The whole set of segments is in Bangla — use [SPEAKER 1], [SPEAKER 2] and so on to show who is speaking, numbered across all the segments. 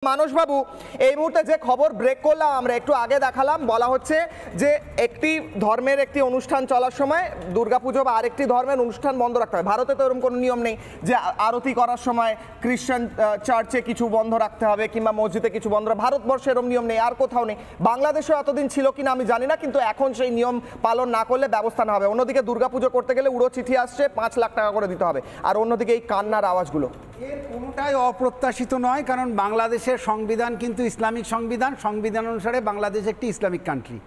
[SPEAKER 1] মানস বাবু, এই মুহূর্তে যে খবর ব্রেক করলাম আমরা একটু আগে দেখালাম, বলা হচ্ছে যে একটি ধর্মের একটি অনুষ্ঠান চলার সময় দুর্গাপুজো বা আরেকটি ধর্মের অনুষ্ঠান বন্ধ রাখতে হয়। ভারতে তো এরকম কোনো নিয়ম নেই যে আরতি করার সময় খ্রিস্টান চার্চে কিছু বন্ধ রাখতে হবে কিংবা মসজিদে কিছু বন্ধ। ভারতবর্ষে এরকম নিয়ম নেই, আর কোথাও নেই। বাংলাদেশেও এতদিন ছিল কিনা আমি জানি না, কিন্তু এখন সেই নিয়ম পালন না করলে ব্যবস্থা না হবে। অন্যদিকে দুর্গাপুজো করতে গেলে উড়ো চিঠি আসছে, 5 লাখ টাকা করে দিতে হবে, আর অন্যদিকে এই কান্নার আওয়াজগুলো।
[SPEAKER 2] এর কোনোটাই অপ্রত্যাশিত নয়, কারণ বাংলাদেশের সংবিধান কিন্তু ইসলামিক সংবিধান। সংবিধান অনুসারে বাংলাদেশ একটি ইসলামিক কান্ট্রি,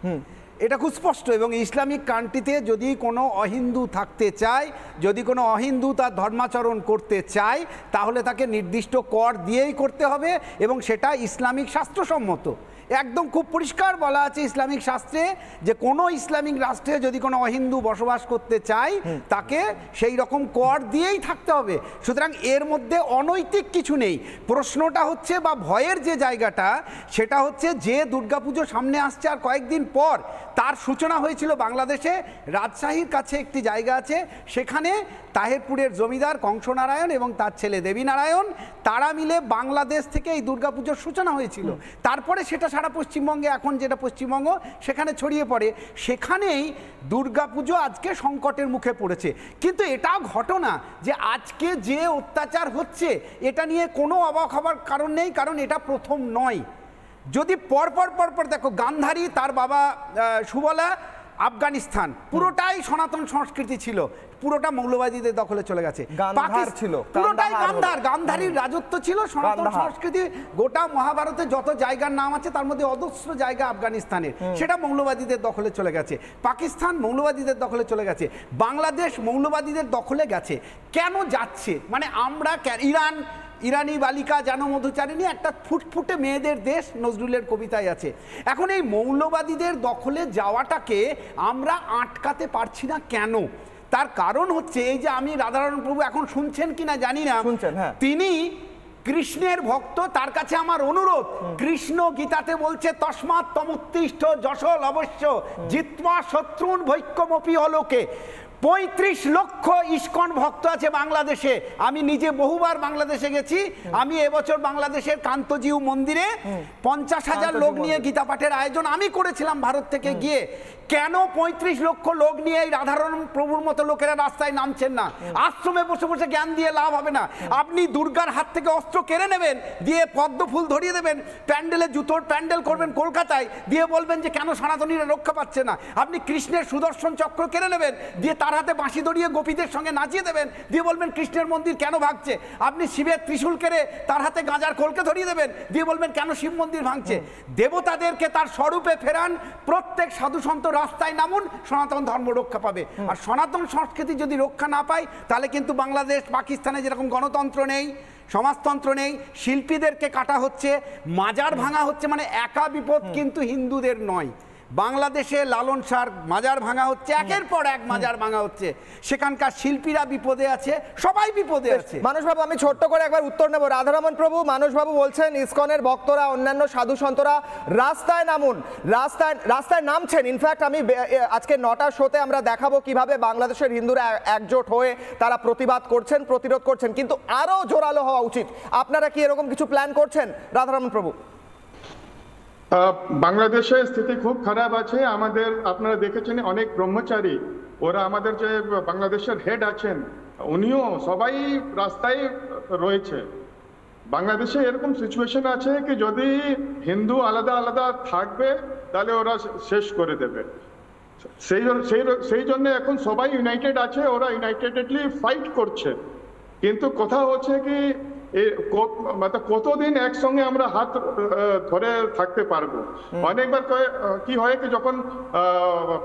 [SPEAKER 2] এটা খুব স্পষ্ট। এবং ইসলামিক কান্ট্রিতে যদি কোনো অহিন্দু থাকতে চায়, যদি কোনো অহিন্দু তার ধর্মাচরণ করতে চায়, তাহলে তাকে নির্দিষ্ট কর দিয়েই করতে হবে, এবং সেটা ইসলামিক শাস্ত্রসম্মত। একদম খুব পরিষ্কার বলা আছে ইসলামিক শাস্ত্রে যে কোনো ইসলামিক রাষ্ট্রে যদি কোনো অহিন্দু বসবাস করতে চায়, তাকে সেই রকম কর দিয়েই থাকতে হবে। সুতরাং এর মধ্যে অনৈতিক কিছু নেই। প্রশ্নটা হচ্ছে বা ভয়ের যে জায়গাটা, সেটা হচ্ছে যে দুর্গাপুজো সামনে আসছে আর কয়েকদিন পর, তার সূচনা হয়েছিল বাংলাদেশে। রাজশাহীর কাছে একটি জায়গা আছে, সেখানে তাহেরপুরের জমিদার কংসনারায়ণ এবং তার ছেলে দেবীনারায়ণ, তারা মিলে বাংলাদেশ থেকে এই দুর্গাপুজোর সূচনা হয়েছিল। তারপরে সেটা সারা পশ্চিমবঙ্গে, এখন যেটা পশ্চিমবঙ্গ, সেখানে ছড়িয়ে পড়ে। সেখানেই দুর্গাপুজো আজকে সংকটের মুখে পড়েছে। কিন্তু এটাও ঘটনা যে আজকে যে অত্যাচার হচ্ছে, এটা নিয়ে কোনো অবাক হবার কারণ নেই, কারণ এটা প্রথম নয়। যদি পরপর দেখো, গান্ধারী, তার বাবা সুবলা, আফগানিস্তান পুরোটাই সনাতন সংস্কৃতি ছিল, পুরোটা মৌলবাদীদের দখলে চলে গেছে। পুরোটাই গান্ধারীর রাজত্ব ছিল, সনাতন সংস্কৃতি। গোটা মহাভারতে যত জায়গার নাম আছে তার মধ্যে অজস্র জায়গা আফগানিস্তানের, সেটা মৌলবাদীদের দখলে চলে গেছে। পাকিস্তান মৌলবাদীদের দখলে চলে গেছে। বাংলাদেশ মৌলবাদীদের দখলে গেছে। কেন যাচ্ছে? মানে আমরা ইরানি বালিকা যেন মধুচারিণী, একটা ফুটফুটে মেয়েদের দেশ, নজরুলের কবিতায় আছে। এখন এই মৌলবাদীদের দখলে যাওয়াটাকে আমরা আটকাতে পারছি না কেন? তার কারণ হচ্ছে এই যে, আমি রাধারমণ প্রভু এখন শুনছেন কিনা জানি না, তিনি কৃষ্ণের ভক্ত। তার কাছে আমার অনুরোধ, কৃষ্ণ গীতাতে বলছে তস্মাৎ তমুত্তিষ্ঠ যশল অবশ্য জিত্বা শত্রুন ভৈক্যমপি অলোকে। 35 লক্ষ ইস্কন ভক্ত আছে বাংলাদেশে। আমি নিজে বহুবার বাংলাদেশে গেছি। আমি এবছর বাংলাদেশের কান্তজিউ মন্দিরে 50,000 লোক নিয়ে গীতা পাঠের আয়োজন আমি করেছিলাম ভারত থেকে গিয়ে। কেন 35 লক্ষ লোক নিয়ে এই রাধারমণ প্রভুর মতো লোকেরা রাস্তায় নামছেন না? আশ্রমে বসে বসে জ্ঞান দিয়ে লাভ হবে না। আপনি দুর্গার হাত থেকে অস্ত্র কেড়ে নেবেন, দিয়ে পদ্ম ফুল ধরিয়ে দেবেন, প্যান্ডেলে জুতোর প্যান্ডেল করবেন কলকাতায়, দিয়ে বলবেন যে কেন সনাতনীরা রক্ষা পাচ্ছে না। আপনি কৃষ্ণের সুদর্শন চক্র কেড়ে নেবেন, দিয়ে তার হাতে বাঁশি ধরিয়ে গোপীদের সঙ্গে নাচিয়ে দেবেন, দিয়ে বলবেন কৃষ্ণের মন্দির কেন ভাঙছে। আপনি শিবের ত্রিশূল কেড়ে তার হাতে গাঁজার খোলকে ধরিয়ে দেবেন, দিয়ে বলবেন কেন শিব মন্দির ভাঙছে। দেবতাদেরকে তার স্বরূপে ফেরান, প্রত্যেক সাধু সন্ত রাস্তায় নামুন, সনাতন ধর্ম রক্ষা পাবে। আর সনাতন সংস্কৃতি যদি রক্ষা না পায়, তাহলে কিন্তু বাংলাদেশ, পাকিস্তানে যেরকম গণতন্ত্র নেই, সমাজতন্ত্র নেই, শিল্পীদেরকে কাটা হচ্ছে, মাজার ভাঙা হচ্ছে। মানে একা বিপদ কিন্তু হিন্দুদের নয়। বাংলাদেশে লালন শাহর মাজার ভাঙা হচ্ছে, একের পর এক মাজার ভাঙা হচ্ছে, সেখানকার শিল্পীরা বিপদে আছে, সবাই বিপদে আছে।
[SPEAKER 1] মানসবাবু, আমি ছোট্ট করে একবার উত্তর নেব। রাধারমণ প্রভু, মানসবাবু বলছেন ইসকনের ভক্তরা, অন্যান্য সাধু সন্তরা রাস্তায় নামুন, রাস্তায় নামছেন। ইনফ্যাক্ট আমি আজকে 9টার শোতে আমরা দেখাবো কিভাবে বাংলাদেশের হিন্দুরা একজোট হয়ে তারা প্রতিবাদ করছেন, প্রতিরোধ করছেন, কিন্তু আরো জোরালো হওয়া উচিত। আপনারা কি এরকম কিছু প্ল্যান করছেন, রাধারমণ প্রভু?
[SPEAKER 3] বাংলাদেশের স্থিতি খুব খারাপ আছে। আমাদের, আপনারা দেখেছেন অনেক ব্রহ্মচারী, ওরা আমাদের যে বাংলাদেশের হেড আছেন, উনিও সবাই রাস্তায় রয়েছে। বাংলাদেশে এরকম সিচুয়েশন আছে কি যদি হিন্দু আলাদা আলাদা থাকবে তাহলে ওরা শেষ করে দেবে। সেই জন্য এখন সবাই ইউনাইটেড আছে, ওরা ইউনাইটেডলি ফাইট করছে। কিন্তু কথা হচ্ছে কি, কতদিন একসঙ্গে আমরা হাত ধরে থাকতে পারবো? অনেকবার কি হয় কি, যখন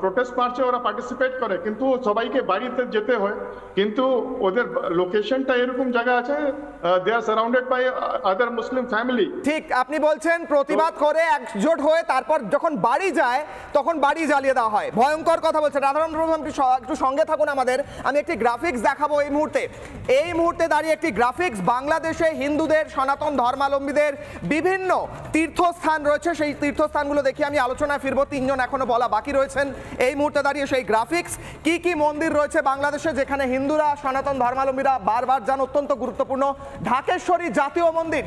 [SPEAKER 3] প্রোটেস্ট মার্চে ওরা পার্টিসিপেট করে, কিন্তু সবাইকে বাড়িতে যেতে হয়, কিন্তু ওদের লোকেশনটা এরকম জায়গা আছে, they are surrounded by other Muslim family.
[SPEAKER 1] ঠিক, আপনি বলছেন প্রতিবাদ করে একজোট হয়ে তারপর যখন বাড়ি যায় তখন বাড়ি জ্বালিয়ে দেওয়া হয়। ভয়ঙ্কর কথা বলছেন রাধারমণ প্রভু। একটু সঙ্গে থাকুন আমাদের, আমি একটি গ্রাফিক্স দেখাবো এই মুহূর্তে দাঁড়িয়ে একটি গ্রাফিক্স। বাংলাদেশ বাংলাদেশে হিন্দুদের, সনাতন ধর্মাবলম্বীদের বিভিন্ন তীর্থস্থান রয়েছে, সেই তীর্থস্থানগুলো দেখে আমি আলোচনায় ফিরবো। তিনজন এখনো বলা বাকি রয়েছেন এই মুহূর্তে দাঁড়িয়ে। সেই গ্রাফিক্স, কি কি মন্দির রয়েছে বাংলাদেশে যেখানে হিন্দুরা, সনাতন ধর্মাবলম্বীরা বারবার যান, অত্যন্ত গুরুত্বপূর্ণ। ঢাকেশ্বরী জাতীয় মন্দির,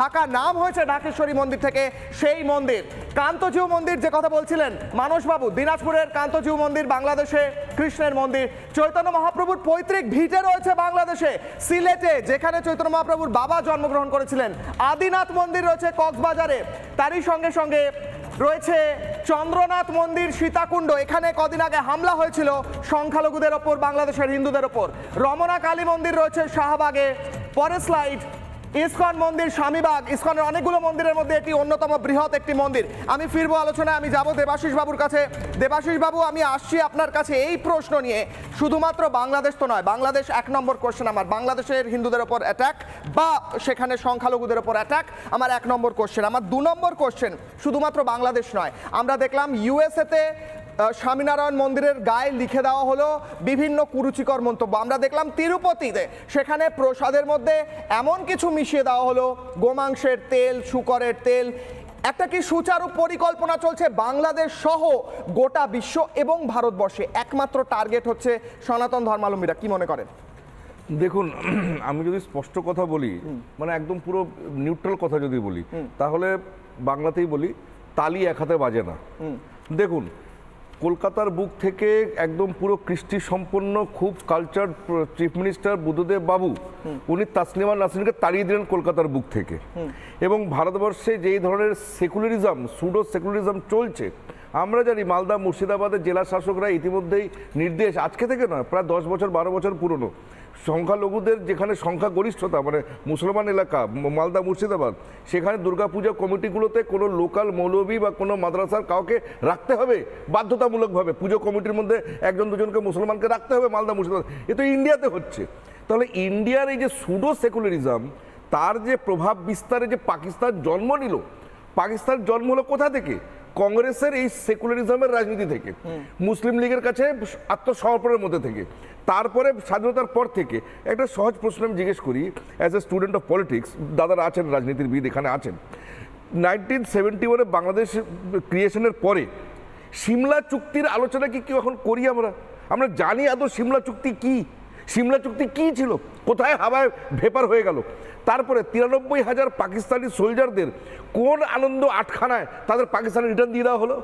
[SPEAKER 1] ঢাকা নাম হয়েছে ঢাকেশ্বরী মন্দির থেকে। সেই মন্দির, কান্তজিউ মন্দির যে কথা বলছিলেন মানসবাবু, দিনাজপুরের কান্তজিউ মন্দির বাংলাদেশে, কৃষ্ণের মন্দির। চৈতন্য মহাপ্রভুর পৈতৃক ভিটে রয়েছে বাংলাদেশে সিলেটে, যেখানে চৈতন্য মহাপ্রভুর বাবা জন্মগ্রহণ করেছিলেন। আদিনাথ মন্দির রয়েছে কক্সবাজারে, তারই সঙ্গে সঙ্গে রয়েছে চন্দ্রনাথ মন্দির সীতাকুণ্ড, এখানে কদিন আগে হামলা হয়েছিল সংখ্যালঘুদের ওপর, বাংলাদেশের হিন্দুদের ওপর। রমনা কালী মন্দির রয়েছে শাহবাগে। পরের স্লাইড, ইসকন মন্দির স্বামীবাগ। ইসকনের অনেকগুলো মন্দিরের মধ্যে এটি অন্যতম বৃহৎ একটি মন্দির। আমি ফিরবো আলোচনায়, আমি যাব দেবাশিস বাবুর কাছে। দেবাশিস বাবু, আমি আসছি আপনার কাছে এই প্রশ্ন নিয়ে। শুধুমাত্র বাংলাদেশ তো নয়, বাংলাদেশ 1 নম্বর কোশ্চেন আমার, বাংলাদেশের হিন্দুদের ওপর অ্যাটাক বা সেখানে সংখ্যালঘুদের ওপর অ্যাটাক আমার 1 নম্বর কোশ্চেন। আমার 2 নম্বর কোশ্চেন, শুধুমাত্র বাংলাদেশ নয়, আমরা দেখলাম ইউএসএতে স্বামীনারায়ণ মন্দিরের গায়ে লিখে দেওয়া হলো বিভিন্ন কুরুচিকর মন্তব্য। আমরা দেখলাম তিরুপতিতে সেখানে প্রসাদের মধ্যে এমন কিছু মিশিয়ে দেওয়া হলো, গোমাংসের তেল, শূকরের তেল। একটা কি সুচারু পরিকল্পনা চলছে বাংলাদেশ সহ গোটা বিশ্ব এবং ভারতবর্ষে? একমাত্র টার্গেট হচ্ছে সনাতন ধর্মাবলম্বীরা, কি মনে করেন?
[SPEAKER 4] দেখুন, আমি যদি স্পষ্ট কথা বলি, মানে একদম পুরো নিউট্রাল কথা যদি বলি, তাহলে বাংলাতেই বলি, তালি এক হাতে বাজে না। দেখুন, কলকাতার বুক থেকে একদম পুরো কৃষ্টি সম্পন্ন, খুব কালচার চিফ মিনিস্টার বুদ্ধদেব বাবু, উনি তাসলিমা নাসরিনকে তাড়িয়ে দিলেন কলকাতার বুক থেকে। এবং ভারতবর্ষে যেই ধরনের সেকুলারিজম, সুডো সেকুলারিজম চলছে, আমরা জানি মালদা মুর্শিদাবাদের জেলা শাসকরা ইতিমধ্যেই নির্দেশ, আজকে থেকে নয়, প্রায় 10 বছর 12 বছর পুরনো, সংখ্যালঘুদের যেখানে সংখ্যাগরিষ্ঠতা, মানে মুসলমান এলাকা মালদা মুর্শিদাবাদ, সেখানে দুর্গাপূজা কমিটিগুলোতে কোনো লোকাল মৌলবী বা কোনো মাদ্রাসার কাউকে রাখতে হবে বাধ্যতামূলকভাবে। পুজো কমিটির মধ্যে 1-2জনকে মুসলমানকে রাখতে হবে মালদা মুর্শিদাবাদ। এ তো ইন্ডিয়াতে হচ্ছে। তাহলে ইন্ডিয়ার এই যে সুডো সেকুলারিজম, তার যে প্রভাব বিস্তারে যে পাকিস্তান জন্ম নিল, পাকিস্তান জন্ম হলো কোথা থেকে? কংগ্রেসের এই সেকুলারিজমের রাজনীতি থেকে, মুসলিম লীগের কাছে আত্মসমর্পণের মধ্যে থেকে। তারপরে স্বাধীনতার পর থেকে একটা সহজ প্রশ্ন আমি জিজ্ঞেস করি, as a student of politics, দাদারা আছেন রাজনীতিবিদ এখানে আছেন, 1971 বাংলাদেশ ক্রিয়েশনের পরে সিমলা চুক্তির আলোচনা কি কেউ এখন করি? আমরা জানি আদৌ সিমলা চুক্তি কি? সিমলা চুক্তি কি ছিল? কোথায় হাওয়ায় ভেপার হয়ে গেল? তারপরে 93,000 পাকিস্তানি সোলজারদের কোন আনন্দ আটখানায় তাদের পাকিস্তানে রিটার্ন দিয়ে দেওয়া হলো?